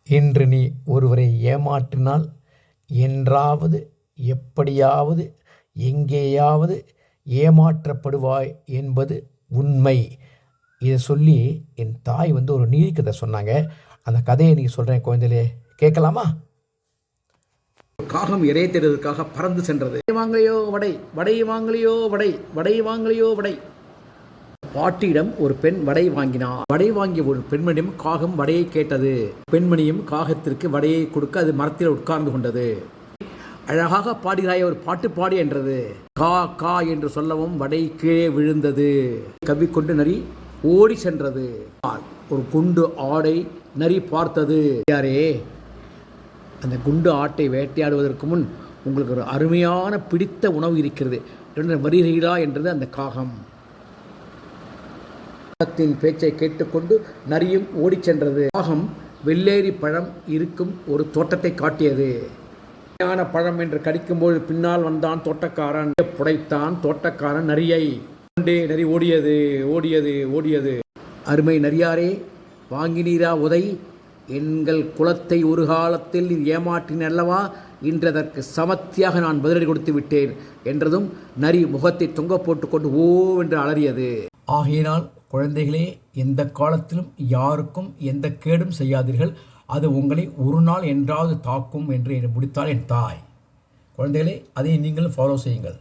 இன்று நீ ஒருவரை ஏமாற்றினால் என்றாவது எப்படியாவது எங்கேயாவது ஏமாற்றப்படுவாய் என்பது உண்மை. இதை சொல்லி என் தாய் ஒரு நீதிக்கதை சொன்னாங்க. அந்த கதையை நீ சொல்கிறேன் குழந்தையிலே, கேட்கலாமா? காகம் இறைய தேடுவதற்காக பறந்து சென்றது. வாங்கலையோ வடை, வடை வாங்கலையோ வடை, வடை வாங்கலையோ வடை. பாட்டியிடம் ஒரு பெண் வடை வாங்கினார். வடை வாங்கிய ஒரு பெண்மணியும் காகம் வடையை கேட்டது. பெண்மணியும் காகத்திற்கு வடையை கொடுக்க அது மரத்தில் உட்கார்ந்து கொண்டது. அழகாக பாடுகிறாய், ஒரு பாட்டு பாடு என்றது. கா கா என்று சொல்லவும் வடை கீழே விழுந்தது. கவ்விக்கொண்டு நரி ஓடி சென்றது. ஒரு குண்டு ஆடை நரி பார்த்தது. யாரே, அந்த குண்டு ஆட்டை வேட்டையாடுவதற்கு முன் உங்களுக்கு ஒரு அருமையான பிடித்த உணவு இருக்கிறது என்று வருகிறீர்களா என்றது அந்த காகம். காகத்தின் பேச்சை கேட்டுக்கொண்டு நரியும் ஓடி சென்றது. காகம் வெள்ளேரி பழம் இருக்கும் ஒரு தோட்டத்தை காட்டியது. பழம் என்று கடிக்கும்போது பின்னால் வந்தான் தோட்டக்காரன். புடைத்தான் தோட்டக்காரன் நரியை. நரி ஓடியது ஓடியது ஓடியது. அருமை நரியாரே, வாங்கினீரா உதை? எங்கள் குலத்தை ஒரு காலத்தில் நீ ஏமாற்றின அல்லவா? இன்றதற்கு சமத்தியாக நான் பதிலடி கொடுத்து விட்டேன் என்றதும் நரி முகத்தை தொங்க போட்டுக்கொண்டு ஓ என்று அலறியது. ஆகையினால் குழந்தைகளே, எந்த காலத்திலும் யாருக்கும் எந்த கேடும் செய்யாதீர்கள். அது உங்களை ஒரு நாள் என்றாவது தாக்கும் என்று முடித்தாள் என் தாய். குழந்தைகளே, அதை நீங்களும் ஃபாலோ செய்யுங்கள்.